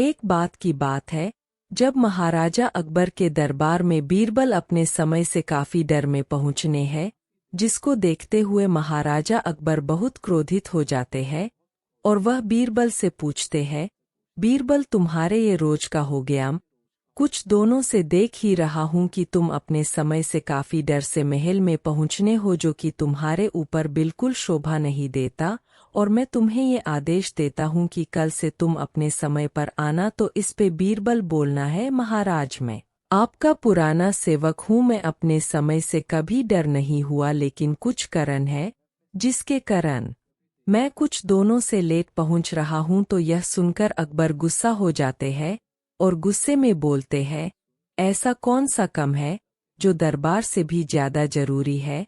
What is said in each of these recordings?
एक बात की बात है, जब महाराजा अकबर के दरबार में बीरबल अपने समय से काफी डर में पहुंचने हैं, जिसको देखते हुए महाराजा अकबर बहुत क्रोधित हो जाते हैं और वह बीरबल से पूछते हैं, बीरबल तुम्हारे ये रोज का हो गया? कुछ दोनों से देख ही रहा हूं कि तुम अपने समय से काफी डर से महल में पहुंचने हो, जो कि तुम्हारे ऊपर बिल्कुल शोभा नहीं देता, और मैं तुम्हें ये आदेश देता हूं कि कल से तुम अपने समय पर आना। तो इस पे बीरबल बोलना है, महाराज मैं आपका पुराना सेवक हूं, मैं अपने समय से कभी डर नहीं हुआ, लेकिन कुछ कारण है जिसके कारण मैं कुछ दोनों से लेट पहुंच रहा हूं। तो यह सुनकर अकबर गुस्सा हो जाते हैं और गुस्से में बोलते हैं, ऐसा कौन सा कम है जो दरबार से भी ज्यादा जरूरी है?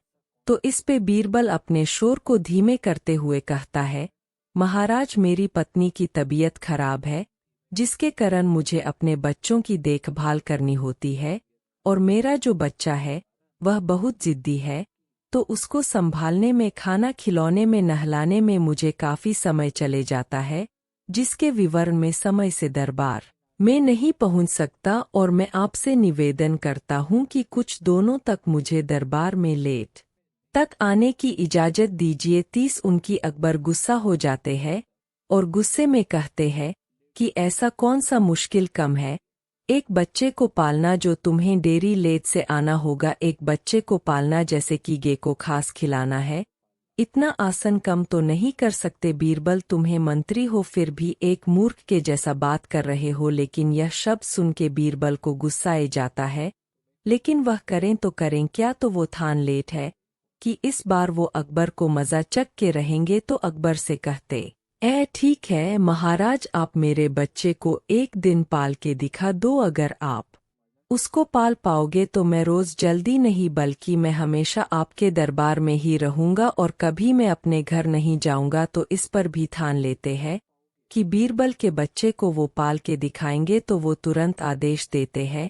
तो इस पे बीरबल अपने शोर को धीमे करते हुए कहता है, महाराज मेरी पत्नी की तबीयत खराब है, जिसके कारण मुझे अपने बच्चों की देखभाल करनी होती है, और मेरा जो बच्चा है वह बहुत जिद्दी है, तो उसको संभालने में, खाना खिलौने में, नहलाने में मुझे काफी समय चले जाता है, जिसके विवरण में समय से दरबार मैं नहीं पहुंच सकता, और मैं आपसे निवेदन करता हूं कि कुछ दोनों तक मुझे दरबार में लेट तक आने की इजाजत दीजिए। 30 उनकी अकबर गुस्सा हो जाते हैं और गुस्से में कहते हैं कि ऐसा कौन सा मुश्किल कम है एक बच्चे को पालना जो तुम्हें डेरी लेट से आना होगा, एक बच्चे को पालना जैसे कि गे को खास खिलाना है, इतना आसन कम तो नहीं कर सकते? बीरबल तुम्हें मंत्री हो फिर भी एक मूर्ख के जैसा बात कर रहे हो। लेकिन यह शब्द सुन के बीरबल को गुस्सा आ जाता है, लेकिन वह करें तो करें क्या? तो वो ठान लेट है कि इस बार वो अकबर को मजा चख के रहेंगे। तो अकबर से कहते, ठीक है महाराज, आप मेरे बच्चे को एक दिन पाल के दिखा दो, अगर आप उसको पाल पाओगे तो मैं रोज जल्दी नहीं बल्कि मैं हमेशा आपके दरबार में ही रहूंगा और कभी मैं अपने घर नहीं जाऊंगा। तो इस पर भी ठान लेते हैं कि बीरबल के बच्चे को वो पाल के दिखाएंगे। तो वो तुरंत आदेश देते हैं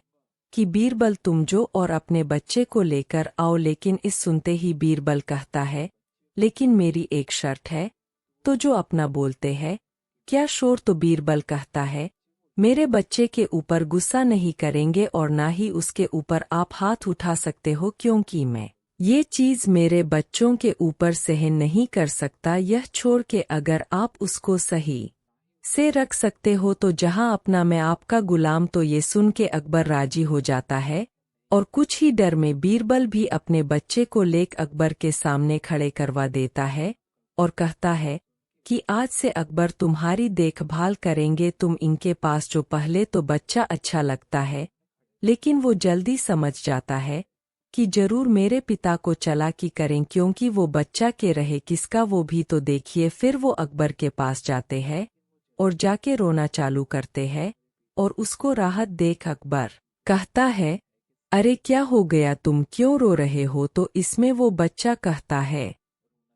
कि बीरबल तुम जो और अपने बच्चे को लेकर आओ। लेकिन इस सुनते ही बीरबल कहता है, लेकिन मेरी एक शर्त है। तो जो अपना बोलते हैं, क्या शोर? तो बीरबल कहता है, मेरे बच्चे के ऊपर गुस्सा नहीं करेंगे और ना ही उसके ऊपर आप हाथ उठा सकते हो, क्योंकि मैं ये चीज मेरे बच्चों के ऊपर सहन नहीं कर सकता। यह छोड़ के अगर आप उसको सही से रख सकते हो तो जहां अपना मैं आपका गुलाम। तो ये सुन के अकबर राजी हो जाता है और कुछ ही डर में बीरबल भी अपने बच्चे को लेक अकबर के सामने खड़े करवा देता है और कहता है कि आज से अकबर तुम्हारी देखभाल करेंगे। तुम इनके पास जो पहले तो बच्चा अच्छा लगता है, लेकिन वो जल्दी समझ जाता है कि जरूर मेरे पिता को चालाकी करें, क्योंकि वो बच्चा के रहे किसका वो भी तो देखिए। फिर वो अकबर के पास जाते हैं और जाके रोना चालू करते हैं और उसको राहत देख अकबर कहता है, अरे क्या हो गया, तुम क्यों रो रहे हो? तो इसमें वो बच्चा कहता है,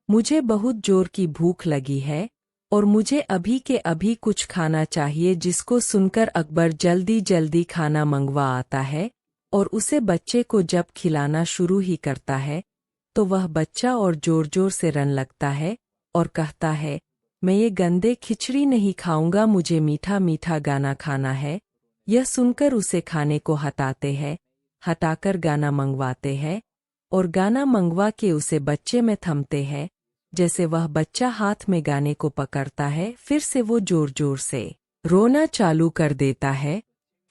मुझे बहुत जोर की भूख लगी है और मुझे अभी के अभी कुछ खाना चाहिए। जिसको सुनकर अकबर जल्दी जल्दी खाना मंगवा आता है और उसे बच्चे को जब खिलाना शुरू ही करता है तो वह बच्चा और जोर जोर से रोने लगता है और कहता है, मैं ये गंदे खिचड़ी नहीं खाऊंगा, मुझे मीठा मीठा गाना खाना है। यह सुनकर उसे खाने को हटाकर गाना मंगवाते हैं और गाना मंगवा के उसे बच्चे में थमते हैं। जैसे वह बच्चा हाथ में गाने को पकड़ता है, फिर से वो जोर जोर से रोना चालू कर देता है।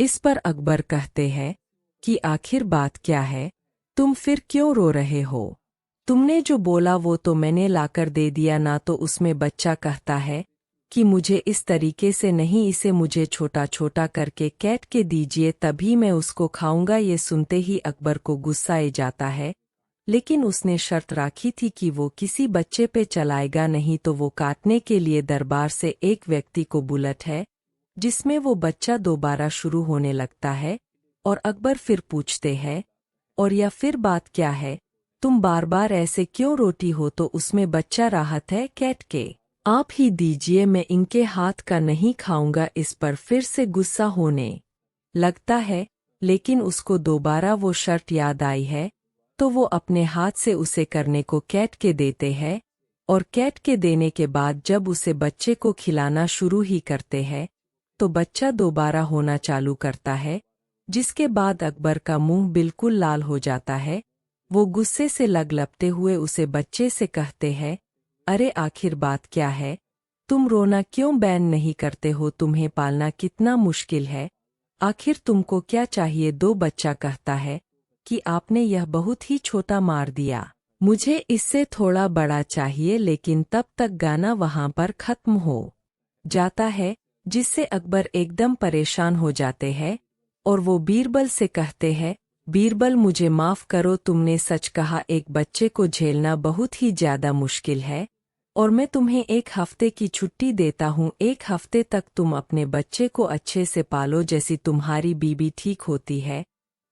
इस पर अकबर कहते हैं कि आखिर बात क्या है, तुम फिर क्यों रो रहे हो? तुमने जो बोला वो तो मैंने लाकर दे दिया ना। तो उसमें बच्चा कहता है कि मुझे इस तरीके से नहीं, इसे मुझे छोटा छोटा करके काट के दीजिए, तभी मैं उसको खाऊंगा। ये सुनते ही अकबर को गुस्सा आ जाता है, लेकिन उसने शर्त राखी थी कि वो किसी बच्चे पे चलाएगा नहीं। तो वो काटने के लिए दरबार से एक व्यक्ति को बुलाता है, जिसमें वो बच्चा दोबारा शुरू होने लगता है और अकबर फिर पूछते हैं, और या फिर बात क्या है, तुम बार बार ऐसे क्यों रोती हो? तो उसमें बच्चा राहत है, काट के आप ही दीजिए, मैं इनके हाथ का नहीं खाऊंगा। इस पर फिर से गुस्सा होने लगता है, लेकिन उसको दोबारा वो शर्त याद आई है, तो वो अपने हाथ से उसे करने को काट के देते हैं। और काट के देने के बाद जब उसे बच्चे को खिलाना शुरू ही करते हैं तो बच्चा दोबारा होना चालू करता है, जिसके बाद अकबर का मुंह बिल्कुल लाल हो जाता है। वो गुस्से से लपटे हुए उसे बच्चे से कहते हैं, अरे आखिर बात क्या है? तुम रोना क्यों बैन नहीं करते हो? तुम्हें पालना कितना मुश्किल है। आखिर तुमको क्या चाहिए? दो बच्चा कहता है कि आपने यह बहुत ही छोटा मार दिया, मुझे इससे थोड़ा बड़ा चाहिए। लेकिन तब तक गाना वहां पर खत्म हो जाता है, जिससे अकबर एकदम परेशान हो जाते हैं और वो बीरबल से कहते हैं, बीरबल मुझे माफ करो, तुमने सच कहा, एक बच्चे को झेलना बहुत ही ज्यादा मुश्किल है और मैं तुम्हें 1 हफ्ते की छुट्टी देता हूँ। 1 हफ्ते तक तुम अपने बच्चे को अच्छे से पालो, जैसी तुम्हारी बीबी ठीक होती है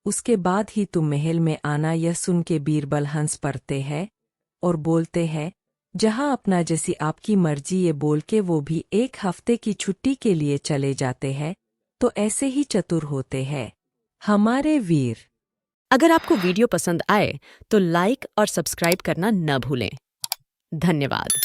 उसके बाद ही तुम महल में आना। यह सुन के बीरबल हंस पड़ते हैं और बोलते हैं, जहां अपना जैसी आपकी मर्जी। ये बोल के वो भी 1 हफ्ते की छुट्टी के लिए चले जाते हैं। तो ऐसे ही चतुर होते हैं हमारे वीर। अगर आपको वीडियो पसंद आए तो लाइक और सब्सक्राइब करना न भूलें। धन्यवाद।